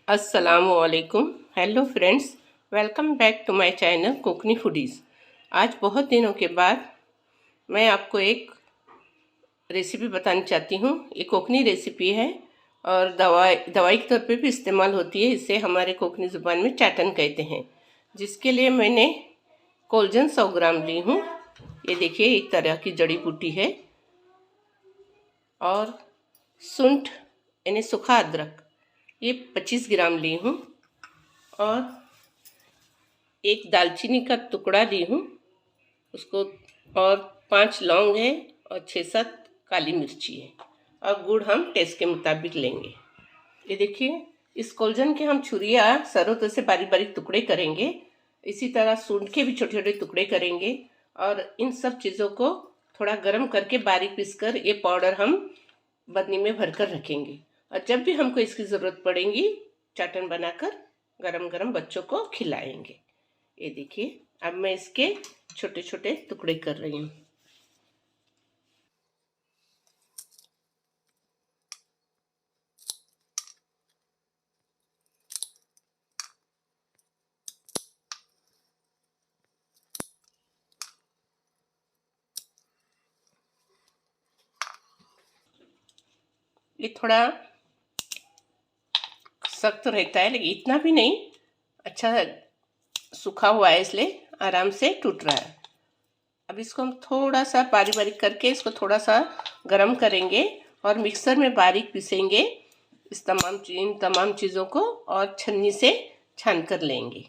अस्सलामुअलैकुम। Hello friends, welcome back to my channel Kokni foodies. आज बहुत दिनों के बाद मैं आपको एक रेसिपी बताना चाहती हूँ। ये कोकनी रेसिपी है और दवाई के तौर पे भी इस्तेमाल होती है। इसे हमारे कोकनी ज़ुबान में चाटन कहते हैं। जिसके लिए मैंने कोलजन 100 ग्राम ली हूँ। ये देखिए, एक तरह की जड़ी बूटी है। और सूंठ यानी सूखा अदरक ये 25 ग्राम ली हूँ। और एक दालचीनी का टुकड़ा ली हूँ उसको, और 5 लौंग है और 6-7 काली मिर्ची है। और गुड़ हम टेस्ट के मुताबिक लेंगे। ये देखिए, इस कोलजन के हम छुरिया सरों से बारीक बारीक टुकड़े करेंगे। इसी तरह सूंठ के भी छोटे छोटे टुकड़े करेंगे। और इन सब चीज़ों को थोड़ा गर्म करके बारीक पीसकर ये पाउडर हम बर्नी में भरकर रखेंगे। और जब भी हमको इसकी ज़रूरत पड़ेगी, चाटन बनाकर गरम गरम बच्चों को खिलाएंगे। ये देखिए, अब मैं इसके छोटे छोटे टुकड़े कर रही हूँ। ये थोड़ा सख्त रहता है, लेकिन इतना भी नहीं। अच्छा सूखा हुआ है, इसलिए आराम से टूट रहा है। अब इसको हम थोड़ा सा बारीक बारीक करके इसको थोड़ा सा गरम करेंगे और मिक्सर में बारीक पीसेंगे इन तमाम चीज़ों को, और छन्नी से छान कर लेंगे।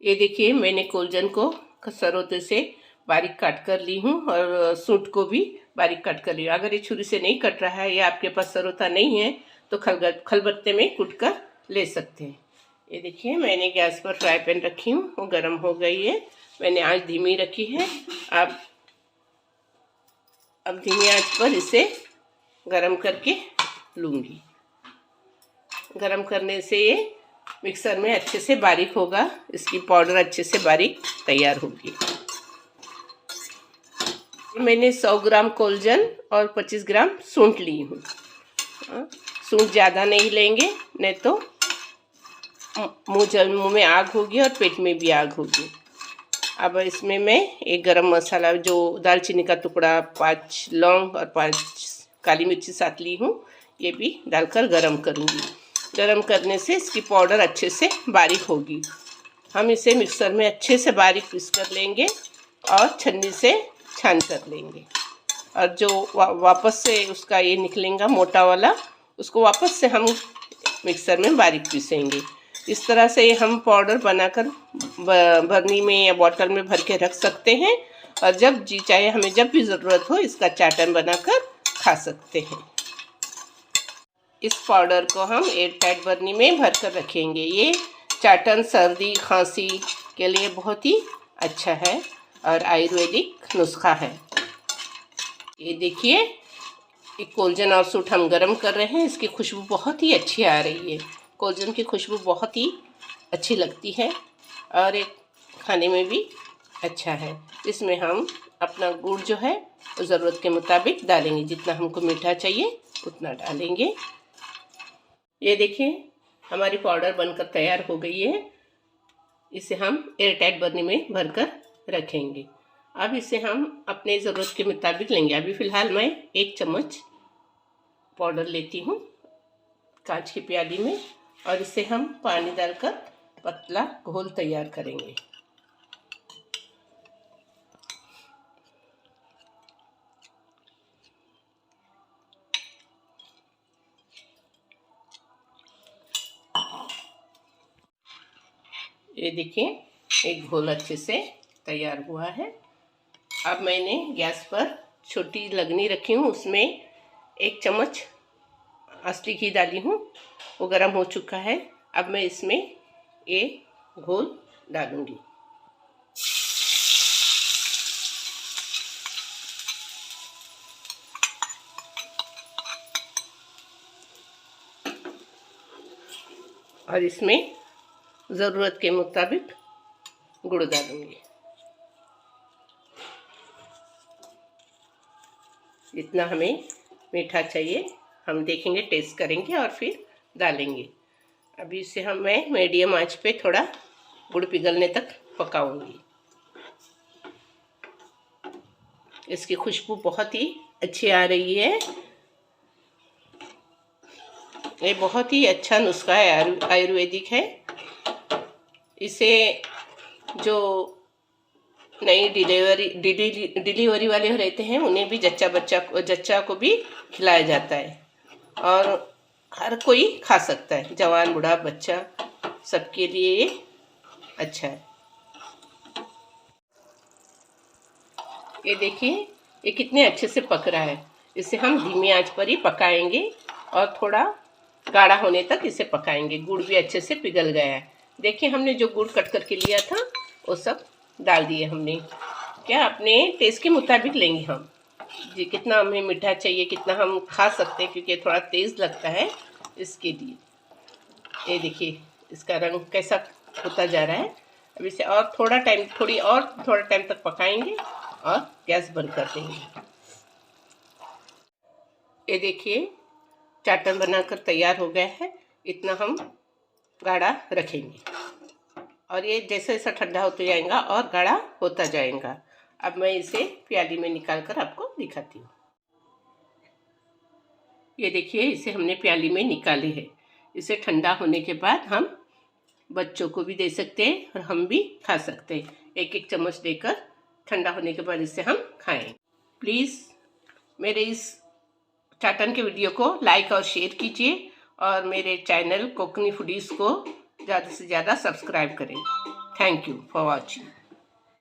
ये देखिए, मैंने कोलजन को सरोते से बारीक काट कर ली हूँ और सूंठ को भी बारीक काट कर ली हूँ। अगर ये छुरी से नहीं कट रहा है या आपके पास सरोता नहीं है तो खलबत्ते में कूट कर ले सकते हैं। ये देखिए, मैंने गैस पर फ्राई पैन रखी हूँ, वो गर्म हो गई है। मैंने आंच धीमी रखी है। अब धीमी आंच पर इसे गरम करके लूँगी। गरम करने से ये मिक्सर में अच्छे से बारीक होगा, इसकी पाउडर अच्छे से बारीक तैयार होगी। मैंने 100 ग्राम कोलजन और 25 ग्राम सूंठ ली हूँ। सूंठ ज़्यादा नहीं लेंगे, नहीं तो मुंह में आग होगी और पेट में भी आग होगी। अब इसमें मैं एक गरम मसाला, जो दालचीनी का टुकड़ा, 5 लौंग और 5 काली मिर्ची साथ ली हूँ, ये भी डालकर गरम करूँगी। गरम करने से इसकी पाउडर अच्छे से बारीक होगी। हम इसे मिक्सर में अच्छे से बारीक पीस कर लेंगे और छन्नी से छान कर लेंगे। और जो वापस से उसका ये निकलेगा मोटा वाला, उसको वापस से हम मिक्सर में बारीक पीसेंगे। इस तरह से हम पाउडर बनाकर बर्नी में या बॉटल में भर के रख सकते हैं, और जब जी चाहे हमें जब भी ज़रूरत हो इसका चाटन बनाकर खा सकते हैं। इस पाउडर को हम एयर टाइट बर्नी में भर कर रखेंगे। ये चाटन सर्दी खांसी के लिए बहुत ही अच्छा है और आयुर्वेदिक नुस्खा है। ये देखिए, एक कोलजन और सूंठ हम गरम कर रहे हैं। इसकी खुशबू बहुत ही अच्छी आ रही है। कोलजन की खुशबू बहुत ही अच्छी लगती है और एक खाने में भी अच्छा है। इसमें हम अपना गुड़ जो है ज़रूरत के मुताबिक डालेंगे। जितना हमको मीठा चाहिए उतना डालेंगे। ये देखिए, हमारी पाउडर बनकर तैयार हो गई है। इसे हम एयर टाइट बर्नी में भरकर रखेंगे। अब इसे हम अपने ज़रूरत के मुताबिक लेंगे। अभी फ़िलहाल मैं 1 चम्मच पाउडर लेती हूँ कांच की प्याली में, और इसे हम पानी डालकर पतला घोल तैयार करेंगे। ये देखिए, एक घोल अच्छे से तैयार हुआ है। अब मैंने गैस पर छोटी लगनी रखी हूँ, उसमें 1 चम्मच असली घी डाली हूँ, वो गर्म हो चुका है। अब मैं इसमें ये घोल डालूंगी। और इसमें ज़रूरत के मुताबिक गुड़ डालूंगी। जितना हमें मीठा चाहिए हम देखेंगे, टेस्ट करेंगे और फिर डालेंगे। अभी इसे मैं मीडियम आंच पे थोड़ा गुड़ पिघलने तक पकाऊंगी। इसकी खुशबू बहुत ही अच्छी आ रही है। ये बहुत ही अच्छा नुस्खा है, आयुर्वेदिक है। इसे जो नई डिलीवरी वाले रहते हैं उन्हें भी जच्चा को भी खिलाया जाता है, और हर कोई खा सकता है, जवान बूढ़ा बच्चा सबके लिए ये अच्छा है। ये देखिए ये कितने अच्छे से पक रहा है। इसे हम धीमी आंच पर ही पकाएंगे और थोड़ा गाढ़ा होने तक इसे पकाएंगे। गुड़ भी अच्छे से पिघल गया है। देखिए हमने जो गुड़ कट करके लिया था वो सब डाल दिए हमने। क्या अपने टेस्ट के मुताबिक लेंगे हम जी, कितना हमें मीठा चाहिए, कितना हम खा सकते हैं, क्योंकि थोड़ा तेज़ लगता है इसके लिए। ये देखिए इसका रंग कैसा होता जा रहा है। अब इसे और थोड़ा टाइम तक पकाएंगे और गैस बंद कर देंगे। ये देखिए चाटन बनाकर तैयार हो गया है। इतना हम गाढ़ा रखेंगे और ये जैसे जैसा ठंडा होता जाएगा और गाढ़ा होता जाएगा। अब मैं इसे प्याली में निकाल कर आपको दिखाती हूँ। ये देखिए इसे हमने प्याली में निकाली है। इसे ठंडा होने के बाद हम बच्चों को भी दे सकते हैं और हम भी खा सकते हैं। एक एक चम्मच देकर ठंडा होने के बाद इसे हम खाएं। प्लीज़ मेरे इस चाटन के वीडियो को लाइक और शेयर कीजिए और मेरे चैनल कोकनी फूडीज़ को ज़्यादा से ज़्यादा सब्सक्राइब करें। Thank you for watching.